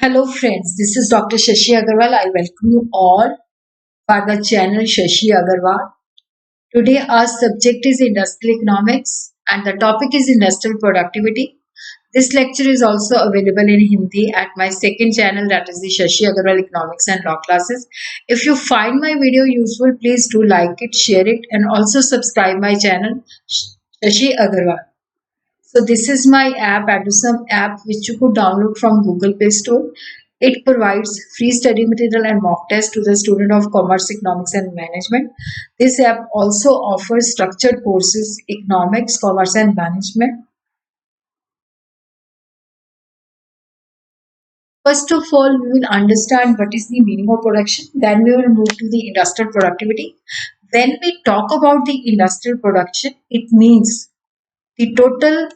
Hello friends, this is Dr. Shashi Agarwal. I welcome you all for the channel Shashi Agarwal. Today our subject is industrial economics and the topic is industrial productivity. This lecture is also available in Hindi at my second channel, that is the Shashi Agarwal Economics and Law Classes. If you find my video useful, please do like it, share it and also subscribe my channel Shashi Agarwal. So this is my app, Adusum app, which you could download from Google Play Store. It provides free study material and mock test to the student of Commerce, Economics and Management. This app also offers structured courses, Economics, Commerce and Management. First of all, we will understand what is the meaning of production. Then we will move to the industrial productivity. When we talk about the industrial production, it means the total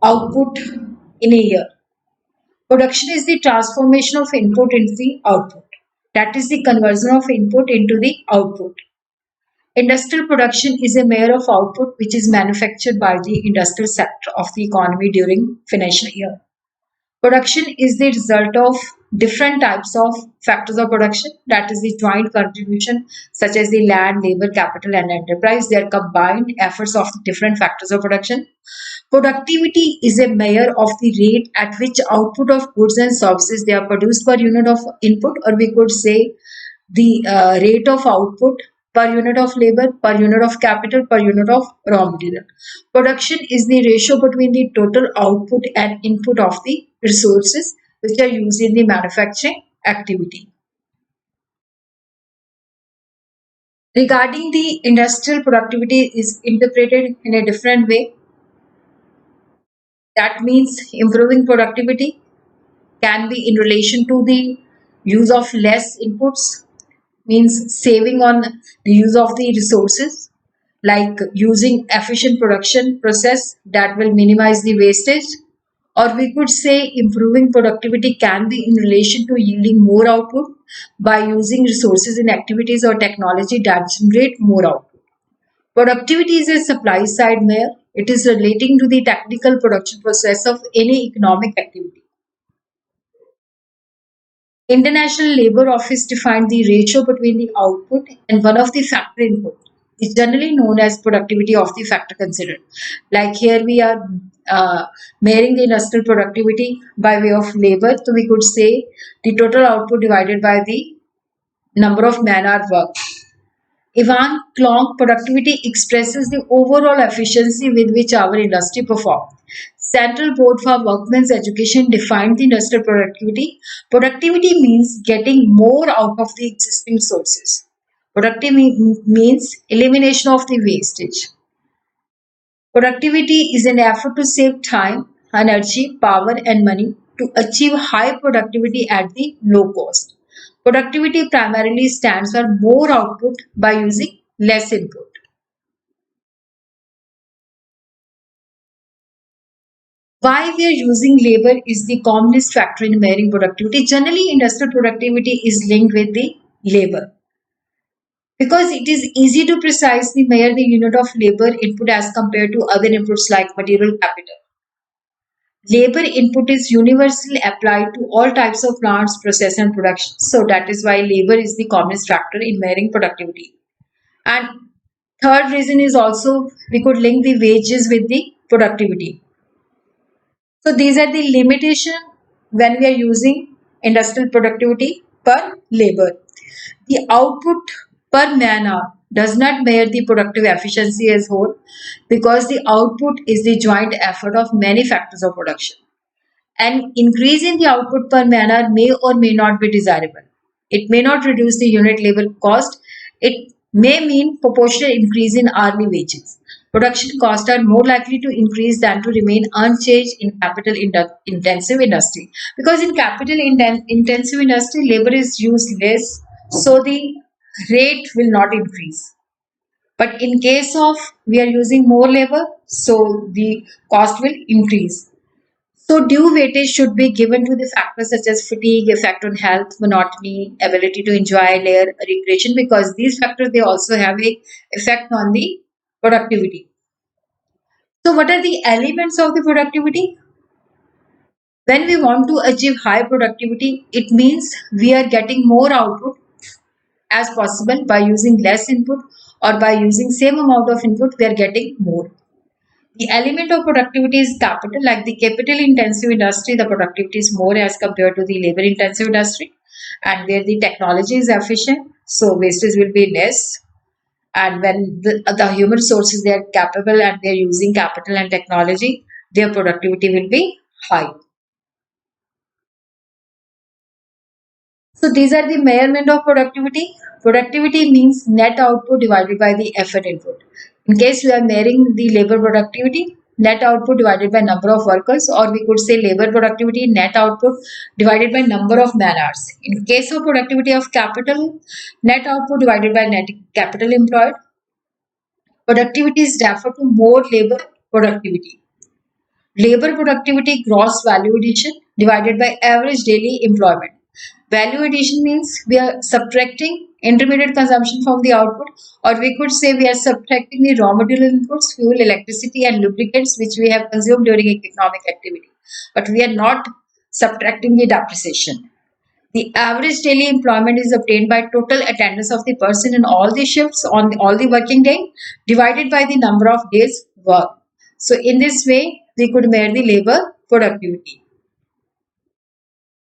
output in a year. Production is the transformation of input into the output. That is the conversion of input into the output. Industrial production is a measure of output which is manufactured by the industrial sector of the economy during financial year. Production is the result of different types of factors of production, that is the joint contribution such as the land, labor, capital and enterprise. They are combined efforts of the different factors of production. Productivity is a measure of the rate at which output of goods and services they are produced per unit of input, or we could say the rate of output per unit of labor, per unit of capital, per unit of raw material. Production is the ratio between the total output and input of the resources which are used in the manufacturing activity. Regarding the industrial productivity is interpreted in a different way. That means improving productivity can be in relation to the use of less inputs, means saving on the use of the resources, like using efficient production process that will minimize the wastage. Or we could say improving productivity can be in relation to yielding more output by using resources in activities or technology that generate more output. Productivity is a supply side measure. It is relating to the technical production process of any economic activity. International Labour Office defined the ratio between the output and one of the factor input. It's generally known as productivity of the factor considered. Like here we are measuring the industrial productivity by way of labor. So we could say the total output divided by the number of man-hour worked. Ivan Klonk productivity expresses the overall efficiency with which our industry performs. Central Board for Workmen's Education defined the industrial productivity. Productivity means getting more out of the existing sources. Productivity means elimination of the wastage. Productivity is an effort to save time, energy, power, and money to achieve high productivity at the low cost. Productivity primarily stands for more output by using less input. Why we are using labor is the commonest factor in measuring productivity. Generally, industrial productivity is linked with the labor because it is easy to precisely measure the unit of labor input as compared to other inputs like material capital. Labor input is universally applied to all types of plants, process, and production. So that is why labor is the commonest factor in measuring productivity. And third reason is also we could link the wages with the productivity. So these are the limitation when we are using industrial productivity per labor. The output per man hour does not measure the productive efficiency as whole because the output is the joint effort of many factors of production. An increase in the output per man hour may or may not be desirable. It may not reduce the unit labor cost. It may mean proportional increase in hourly wages. Production costs are more likely to increase than to remain unchanged in capital intensive industry. Because in capital intensive industry, labor is used less, so the rate will not increase. But in case of we are using more labor, so the cost will increase. So due weightage should be given to the factors such as fatigue, effect on health, monotony, ability to enjoy layer recreation, because these factors they also have a effect on the productivity. So what are the elements of the productivity? When we want to achieve high productivity, it means we are getting more output as possible by using less input, or by using same amount of input we are getting more. The element of productivity is capital. Like the capital intensive industry, the productivity is more as compared to the labor intensive industry, and where the technology is efficient, so wastage will be less. And when the human sources they are capable and they are using capital and technology, their productivity will be high. So these are the measurement of productivity. Productivity means net output divided by the effort input. In case we are measuring the labor productivity, net output divided by number of workers, or we could say labor productivity net output divided by number of man hours. In case of productivity of capital, net output divided by net capital employed. Productivity is referred to more labor productivity. Labor productivity gross value addition divided by average daily employment. Value addition means we are subtracting intermediate consumption from the output, or we could say we are subtracting the raw material inputs, fuel, electricity, and lubricants which we have consumed during economic activity. But we are not subtracting the depreciation. The average daily employment is obtained by total attendance of the person in all the shifts on all the working day divided by the number of days worked. So in this way, we could measure the labor productivity.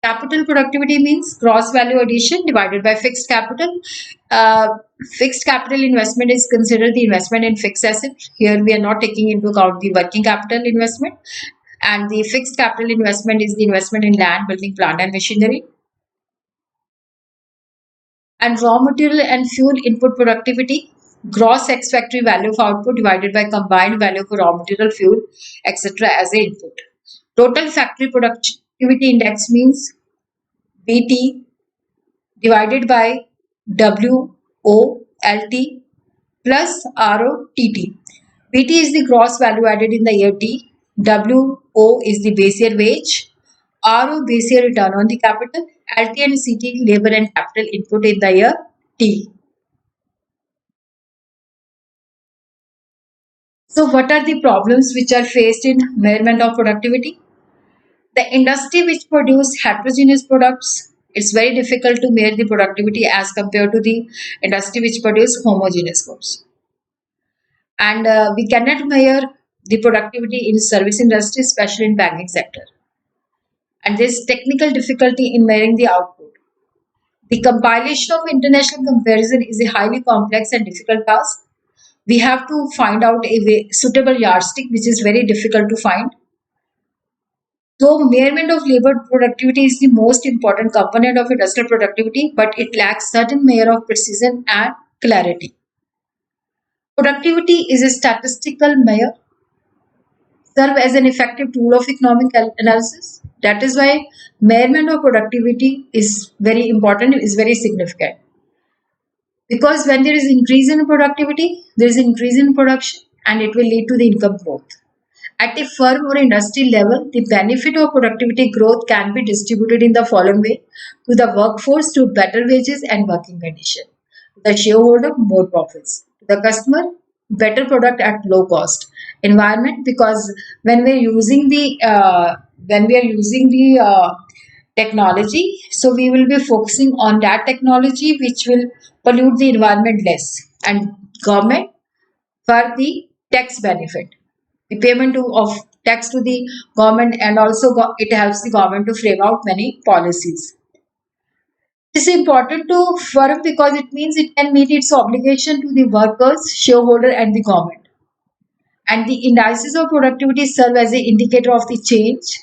Capital productivity means gross value addition divided by fixed capital. Uh, Fixed capital investment is considered the investment in fixed asset. Here we are not taking into account the working capital investment. And the fixed capital investment is the investment in land, building, plant, and machinery. And raw material and fuel input productivity, gross ex factory value of output divided by combined value for raw material, fuel, etc. as a input. Total factory productivity index means BT divided by WOLT plus ROTT. BT is the gross value added in the year T, WO is the base year wage, RO base year return on the capital, LT and CT labor and capital input in the year T. So what are the problems which are faced in measurement of productivity? The industry which produce heterogeneous products, it's very difficult to measure the productivity as compared to the industry which produce homogeneous goods. And we cannot measure the productivity in service industry, especially in banking sector. And there's technical difficulty in measuring the output. The compilation of international comparison is a highly complex and difficult task. We have to find out a suitable yardstick, which is very difficult to find. Though measurement of labor productivity is the most important component of industrial productivity, but it lacks certain measure of precision and clarity. Productivity is a statistical measure, serve as an effective tool of economic analysis. That is why measurement of productivity is very important, is very significant. Because when there is increase in productivity, there is increase in production and it will lead to the income growth. At a firm or industry level, the benefit of productivity growth can be distributed in the following way: to the workforce through better wages and working condition, to the shareholder more profits, to the customer better product at low cost, environment because when we are using the technology, so we will be focusing on that technology which will pollute the environment less, and government for the tax benefit, the payment of tax to the government, and also it helps the government to frame out many policies. This is important to firm because it means it can meet its obligation to the workers, shareholder, and the government. And the indices of productivity serve as an indicator of the change.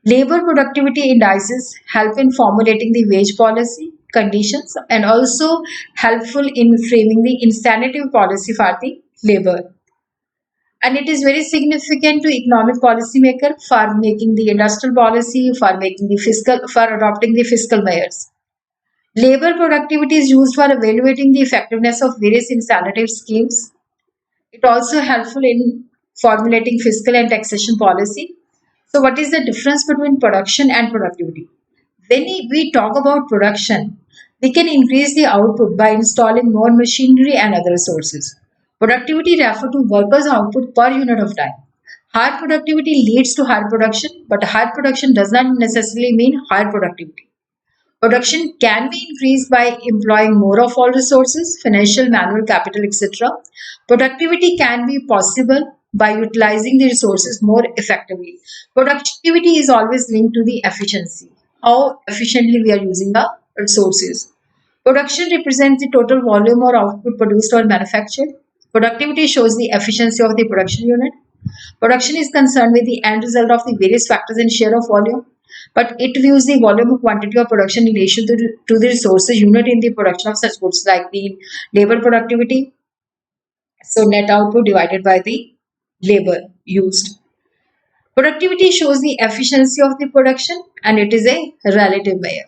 Labor productivity indices help in formulating the wage policy conditions and also helpful in framing the incentive policy for the labor. And it is very significant to economic policymaker for making the industrial policy, for making the fiscal, for adopting the fiscal measures. Labor productivity is used for evaluating the effectiveness of various incentive schemes. It also helpful in formulating fiscal and taxation policy. So what is the difference between production and productivity? When we talk about production, we can increase the output by installing more machinery and other resources. Productivity refers to workers' output per unit of time. Higher productivity leads to higher production, but higher production does not necessarily mean higher productivity. Production can be increased by employing more of all resources, financial, manual, capital, etc. Productivity can be possible by utilizing the resources more effectively. Productivity is always linked to the efficiency, how efficiently we are using the resources. Production represents the total volume or output produced or manufactured. Productivity shows the efficiency of the production unit. Production is concerned with the end result of the various factors in share of volume, but it views the volume or quantity of production in relation to the resources unit in the production of such goods like the labor productivity. So net output divided by the labor used. Productivity shows the efficiency of the production and it is a relative measure.